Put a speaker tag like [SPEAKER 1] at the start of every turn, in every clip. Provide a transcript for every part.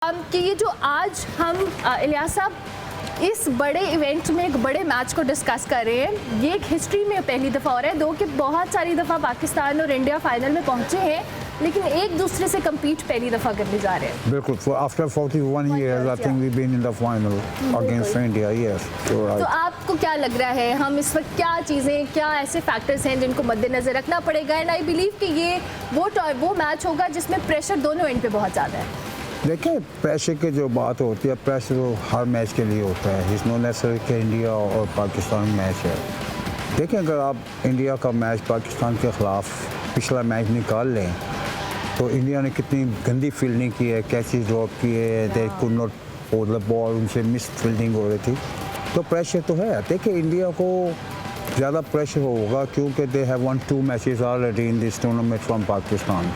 [SPEAKER 1] कि ये जो आज हम इलियास साहब इस बड़े इवेंट में एक बड़े मैच को डिस्कस कर रहे हैं, ये एक हिस्ट्री में पहली दफ़ा हो रहा है। दो कि बहुत सारी दफ़ा पाकिस्तान और इंडिया फाइनल में पहुंचे हैं, लेकिन एक दूसरे से कम्पीट पहली दफ़ा करने जा रहे हैं।
[SPEAKER 2] बिल्कुल, after 41 years I think we've been in the final against India. Yes, you're right.
[SPEAKER 1] तो आपको क्या लग रहा है, हम इस वक्त क्या चीज़ें, क्या ऐसे फैक्टर्स हैं जिनको मद्देनजर रखना पड़ेगा? एंड आई बिलीव कि ये वो मैच होगा जिसमें प्रेशर दोनों एंड पे बहुत ज़्यादा है।
[SPEAKER 2] देखिए, प्रेशर की जो बात होती है, प्रेशर तो हर मैच के लिए होता है। इट्स नॉट नेसेसरी कि इंडिया और पाकिस्तान मैच है। देखिए, अगर आप इंडिया का मैच पाकिस्तान के ख़िलाफ़ पिछला मैच निकाल लें तो इंडिया ने कितनी गंदी फील्डिंग की है, कैचेस ड्रॉप किए, they could not hold the ball, उनसे मिस फील्डिंग हो रही थी। तो प्रेशर तो है। देखिए, इंडिया को ज़्यादा प्रेशर होगा क्योंकि they have one 2 matches already in this tournament from Pakistan.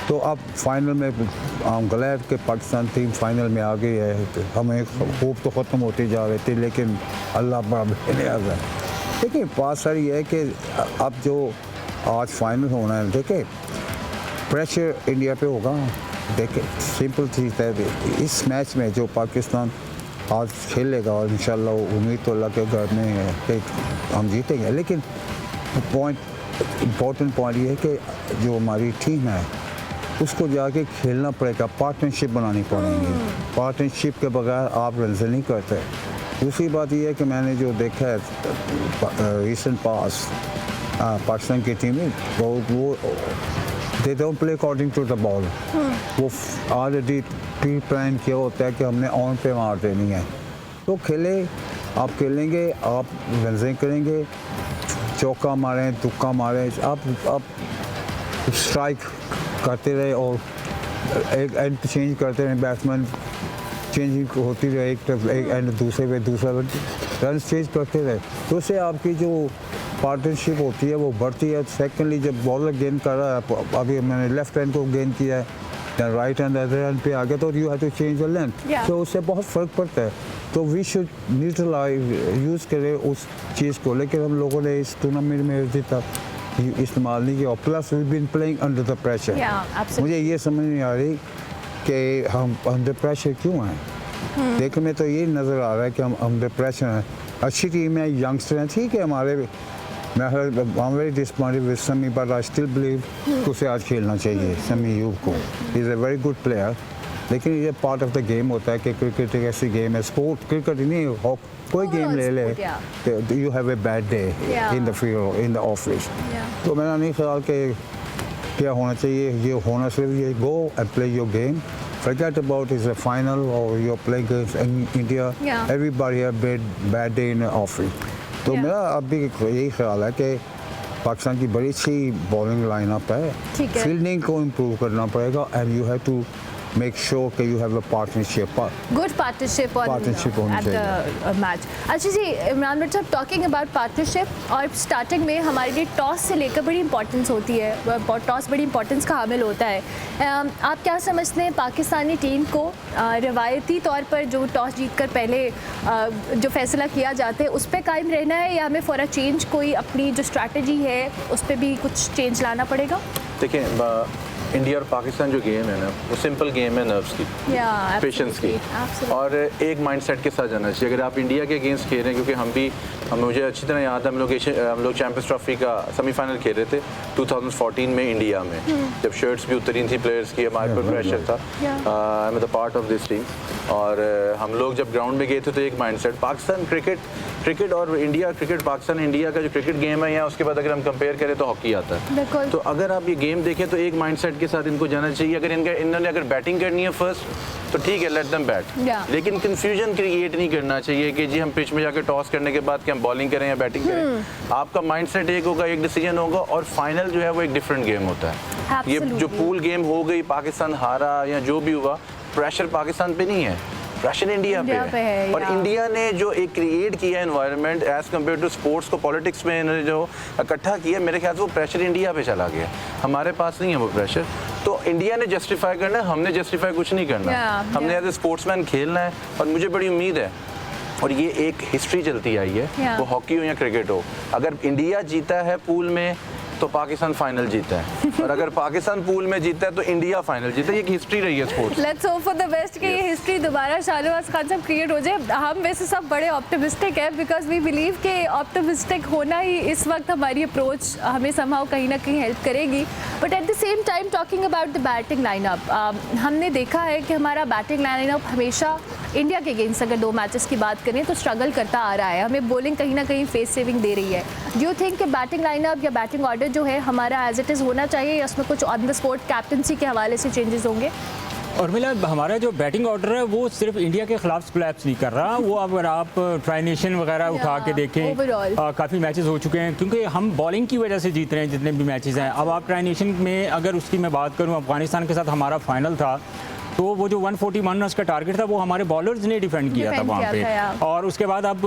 [SPEAKER 2] तो अब फाइनल में हम ग्लैड के पाकिस्तान टीम फाइनल में आ गई है। हमें होप तो ख़त्म होती जा रही थी, लेकिन अल्लाह बड़ा बेनियाज़ है। देखिए, बात सारी है कि अब जो आज फाइनल होना है, देखिए प्रेशर इंडिया पे होगा। देखिए, सिंपल चीज़ है, इस मैच में जो पाकिस्तान आज खेलेगा और इंशाल्लाह उम्मीद तो अल्लाह के घर में है कि हम जीतेंगे, लेकिन इम्पोर्टेंट पॉइंट ये है कि जो हमारी टीम है उसको जाके खेलना पड़ेगा, पार्टनरशिप बनानी पड़ेगी। पार्टनरशिप के बगैर आप रन नहीं करते। दूसरी बात यह है कि मैंने जो देखा है रिसेंट पास पाकिस्तान की टीम में, वो they don't play according to the ball. वो ऑलरेडी प्री प्लान किया होता है कि हमने ऑन पे मार देनी है। तो खेले, आप खेलेंगे, आप रन करेंगे, चौका मारें, तुक्का मारें, आप स्ट्राइक करते रहे और एक एंड चेंज करते रहे, बैट्समैन चेंजिंग होती रहे, एक एंड दूसरे पे दूसरा रन चेंज करते रहे, तो उससे आपकी जो पार्टनरशिप होती है वो बढ़ती है। सेकेंडली, जब बॉलर गेंद कर रहा है, अभी मैंने लेफ्ट हैंड को गेंद किया है या राइट हैंड अदर हैंड पे आ गया, तो you have to change the length. तो उससे बहुत फ़र्क पड़ता है। तो वी शुड न्यूट्रलाइज यूज़ करें उस चीज़ को, लेकिन हम लोगों ने इस टूर्नामेंट में अभी तक इस्तेमाल नहीं किया। Plus we been playing under the pressure. मुझे ये समझ नहीं आ रही कि हम अंडर प्रेशर क्यों हैं। देखने में तो ये नज़र आ रहा है कि हम अंडर प्रेशर हैं। अच्छी टीम है, यंगस्टर हैं, ठीक है। मैं वेरी डिसअपॉइंटेड विद समी, बट आई स्टिल बिलीव कि उसे आज खेलना चाहिए, समी यूब को। He is a very good player, लेकिन ये पार्ट ऑफ द गेम होता है कि क्रिकेट एक ऐसी गेम है, स्पोर्ट क्रिकेट नहीं, कोई गेम ले ले, you have a bad day in the field, in the office. तो मेरा नहीं ख्याल कि क्या होना चाहिए। ये होना सिर्फ ये, go and play your game, forget about is a final or you're playing against India. Everybody have bad day in the office. तो मेरा अभी यही ख्याल है कि पाकिस्तान की बड़ी अच्छी बॉलिंग लाइनअप है, फील्डिंग को इम्प्रूव करना पड़ेगा and you have to make sure that you have a partnership.
[SPEAKER 1] Good partnership on at the match. अच्छा जी, इमरान भट्ट साहब, टॉकिंग अबाउट पार्टनरशिप, और स्टार्टिंग में हमारे लिए टॉस से लेकर बड़ी इंपॉर्टेंस होती है, टॉस बड़ी इंपॉर्टेंस का हामिल होता है। आप क्या समझते हैं, पाकिस्तानी टीम को रिवायती तौर पर जो टॉस जीतकर पहले जो फैसला किया जाता है उस पर कायम रहना है, या हमें फॉर अ चेंज कोई अपनी जो स्ट्रैटेजी है उस पर भी कुछ चेंज लाना पड़ेगा?
[SPEAKER 3] देखिए, इंडिया और पाकिस्तान जो गेम है ना, वो सिंपल गेम है नर्व्स की, पेशेंस की, और एक माइंडसेट के साथ जाना चाहिए। अगर आप इंडिया के अगेंस्ट खेल रहे हैं, क्योंकि मुझे अच्छी तरह याद है, हम लोग चैंपियंस ट्रॉफी का सेमीफाइनल खेल रहे थे 2014 में इंडिया में, जब शर्ट्स भी उतरी थी प्लेयर्स की, हमारे पर प्रेशर था। I am the part of this team, और हम लोग जब ग्राउंड में गए थे तो एक माइंडसेट, पाकिस्तान क्रिकेट और इंडिया क्रिकेट, पाकिस्तान इंडिया का जो क्रिकेट गेम है, या उसके बाद अगर हम कंपेयर करें तो हॉकी आता है। तो अगर आप ये गेम देखें तो एक माइंडसेट के साथ इनको जाना चाहिए। अगर इन्होंने अगर बैटिंग करनी है फर्स्ट तो ठीक है, लेट देम बैट, लेकिन कंफ्यूजन क्रिएट नहीं करना चाहिए कि जी हम पिच में जाकर टॉस करने के बाद कि हम बॉलिंग करें या बैटिंग करें। आपका माइंडसेट एक होगा, एक डिसीजन होगा, और फाइनल जो है वो एक डिफरेंट गेम होता है। ये जो पूल गेम हो गई, पाकिस्तान हारा या जो भी हुआ, प्रेशर पाकिस्तान पे नहीं है, प्रेशर इंडिया पे है। और इंडिया ने जो एक क्रिएट किया environment as compare to sports को, पॉलिटिक्स में इन्होंने जो इकट्ठा किया, मेरे ख्याल से वो प्रेशर इंडिया पे चला गया, हमारे पास नहीं है वो प्रेशर। तो इंडिया ने जस्टिफाई करना है, हमने जस्टिफाई कुछ नहीं करना, हमने एज ए स्पोर्ट्समैन खेलना है। और मुझे बड़ी उम्मीद है, और ये एक हिस्ट्री चलती आई है, वो हॉकी हो या क्रिकेट हो, अगर इंडिया जीता है पूल में तो पाकिस्तान फाइनल जीता है, और अगर पाकिस्तान पूल में जीता है तो इंडिया फाइनल जीता है। ये एक हिस्ट्री रही है sports.
[SPEAKER 1] Let's hope for the best कि ये हिस्ट्री दोबारा शाहनवाज खान साहब क्रिएट हो जाए। हम वैसे सब बड़े ऑप्टिमिस्टिक हैं बिकॉज वी बिलीव कि ऑप्टिमिस्टिक होना ही इस वक्त हमारी अप्रोच हमें समहाउ कहीं ना कहीं हेल्प करेगी। But at the same time talking about the batting lineup, हमने देखा है कि हमारा बैटिंग लाइनअप हमेशा इंडिया के अगेंस्ट अगर 2 मैचेस की बात करें तो स्ट्रगल करता आ रहा है। हमें बॉलिंग कहीं ना कहीं फेस सेविंग दे रही है। डू यू थिंक कि बैटिंग लाइनअप या बैटिंग ऑर्डर जो है हमारा एज इट इज़ होना चाहिए, या उसमें कुछ ऑन द स्पॉट कैप्टनसी के हवाले से चेंजेस होंगे?
[SPEAKER 4] और मिला हमारा जो बैटिंग ऑर्डर है वो सिर्फ इंडिया के खिलाफ कोलैप्स नहीं कर रहा। वो अगर आप ट्राई नेशन वगैरह उठा के देखें, काफ़ी मैचेस हो चुके हैं क्योंकि हम बॉलिंग की वजह से जीत रहे हैं जितने भी मैचेस हैं। अब आप ट्राई नेशन में अगर उसकी मैं बात करूं, अफगानिस्तान के साथ हमारा फाइनल था तो वो जो 141 रन का टारगेट था वो हमारे बॉलर्स ने डिफेंड किया था वहाँ पे। और उसके बाद अब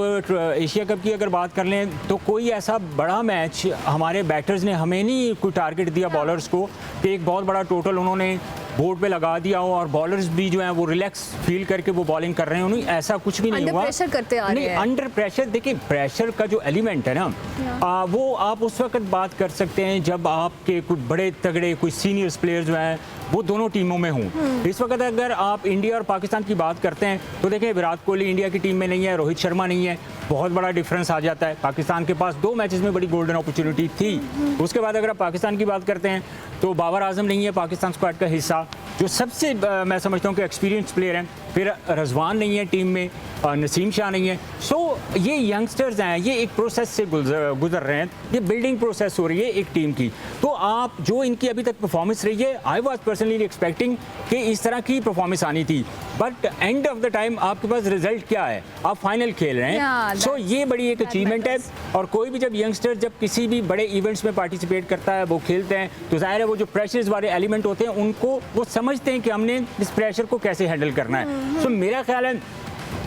[SPEAKER 4] एशिया कप की अगर बात कर लें तो कोई ऐसा बड़ा मैच हमारे बैटर्स ने हमें नहीं कोई टारगेट दिया बॉलर्स को कि एक बहुत बड़ा टोटल उन्होंने बोर्ड पे लगा दिया हो और बॉलर्स भी जो है वो रिलैक्स फील करके वो बॉलिंग कर रहे हैं। उन्हें ऐसा कुछ भी नहीं हुआ।
[SPEAKER 1] प्रेशर करते आ रहे हैं।
[SPEAKER 4] अंडर प्रेशर, देखिए प्रेशर का जो एलिमेंट है ना वो आप उस वक्त बात कर सकते हैं जब आपके कुछ बड़े तगड़े कुछ सीनियर्स प्लेयर्स जो हैं वो दोनों टीमों में हों। इस वक्त अगर आप इंडिया और पाकिस्तान की बात करते हैं तो देखें विराट कोहली इंडिया की टीम में नहीं है, रोहित शर्मा नहीं है, बहुत बड़ा डिफरेंस आ जाता है। पाकिस्तान के पास 2 मैचेस में बड़ी गोल्डन अपॉर्चुनिटी थी। उसके बाद अगर आप पाकिस्तान की बात करते हैं तो बाबर आजम नहीं है पाकिस्तान स्क्वाड का हिस्सा, जो सबसे मैं समझता हूँ कि एक्सपीरियंस प्लेयर हैं। फिर रजवान नहीं है टीम में, नसीम शाह नहीं है। सो ये यंगस्टर्स हैं, ये एक प्रोसेस से गुजर रहे हैं, ये बिल्डिंग प्रोसेस हो रही है एक टीम की। तो आप जो इनकी अभी तक परफॉर्मेंस रही है, आई वॉज पर्सनली एक्सपेक्टिंग कि इस तरह की परफॉर्मेंस आनी थी, but end of the time आपके पास रिजल्ट क्या है, आप फाइनल खेल रहे हैं। सो ये बड़ी एक अचीवमेंट है। और कोई भी जब यंगस्टर जब किसी भी बड़े इवेंट्स में पार्टिसिपेट करता है, वो खेलते हैं, तो जाहिर है वो जो प्रेशर्स वाले एलिमेंट होते हैं उनको वो समझते हैं कि हमने इस प्रेशर को कैसे हैंडल करना है। सो मेरा ख्याल है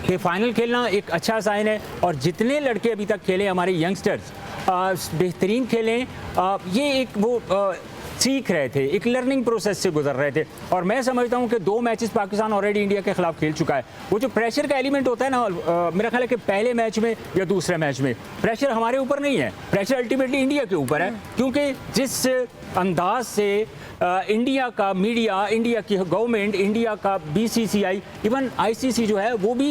[SPEAKER 4] कि फाइनल खेलना एक अच्छा साइन है। और जितने लड़के अभी तक खेले हमारे यंगस्टर्स बेहतरीन खेलें। ये एक वो सीख रहे थे, एक लर्निंग प्रोसेस से गुजर रहे थे। और मैं समझता हूँ कि 2 मैचेस पाकिस्तान ऑलरेडी इंडिया के खिलाफ खेल चुका है। वो जो प्रेशर का एलिमेंट होता है ना, मेरा ख्याल है कि पहले मैच में या दूसरे मैच में प्रेशर हमारे ऊपर नहीं है, प्रेशर अल्टीमेटली इंडिया के ऊपर है। क्योंकि जिस अंदाज से इंडिया का मीडिया, इंडिया की गवर्नमेंट, इंडिया का BCCI, इवन ICC जो है वो भी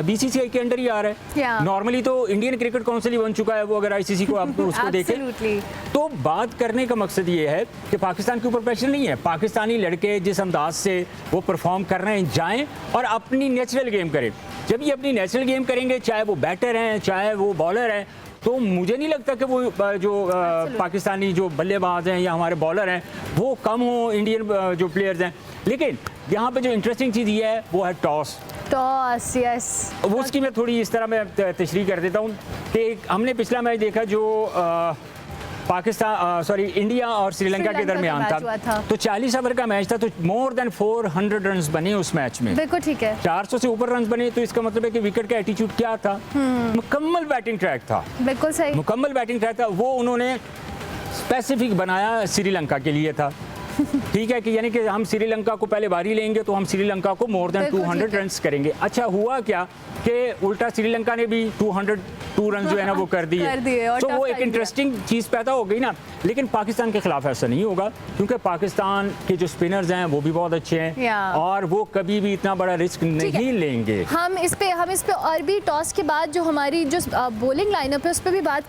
[SPEAKER 4] BCCI के अंडर ही आ रहा है। नॉर्मली तो इंडियन क्रिकेट काउंसिल ही बन चुका है वो, अगर ICC को आप उसको देखें। तो बात करने का मकसद ये है कि पाकिस्तान के ऊपर प्रेशर नहीं है। पाकिस्तानी लड़के जिस अंदाज से वो परफॉर्म कर रहे हैं, जाएं और अपनी नेचुरल गेम करें। जब ये अपनी नेचुरल गेम करेंगे, चाहे वो बैटर हैं चाहे वो बॉलर हैं, तो मुझे नहीं लगता कि वो जो पाकिस्तानी जो बल्लेबाज हैं या हमारे बॉलर हैं वो कम हो इंडियन जो प्लेयर्स हैं। लेकिन यहाँ पे जो इंटरेस्टिंग चीज़ ये है वो है टॉस।
[SPEAKER 1] यस,
[SPEAKER 4] वो उसकी मैं थोड़ी इस तरह मैं तशरीह कर देता हूँ कि हमने पिछला मैच देखा जो इंडिया और श्रीलंका के दरमियान था। तो 40 ओवर का मैच था, तो मोर देन 400 रन बने उस मैच में।
[SPEAKER 1] बिल्कुल ठीक है,
[SPEAKER 4] 400 से ऊपर रन बने। तो इसका मतलब है कि विकेट का एटीट्यूड क्या था, मुकम्मल बैटिंग ट्रैक था।
[SPEAKER 1] बिल्कुल सही,
[SPEAKER 4] मुकम्मल बैटिंग ट्रैक था। वो उन्होंने स्पेसिफिक बनाया श्रीलंका के लिए था। ठीक है कि यानी कि हम श्रीलंका को पहले बारी लेंगे तो हम श्रीलंका को मोर देन 200 रन करेंगे। अच्छा हुआ क्या कि उल्टा श्रीलंका ने भी 202 रन जो है ना वो कर दिए। तो वो एक इंटरेस्टिंग चीज़ पैदा हो गई ना। लेकिन पाकिस्तान के खिलाफ ऐसा नहीं होगा क्योंकि पाकिस्तान के जो स्पिनर्स हैं वो भी बहुत अच्छे हैं और वो कभी भी इतना बड़ा रिस्क नहीं लेंगे।
[SPEAKER 1] हम इस पे और भी टॉस के बाद जो हमारी जो बॉलिंग लाइनअप है उस पर भी बात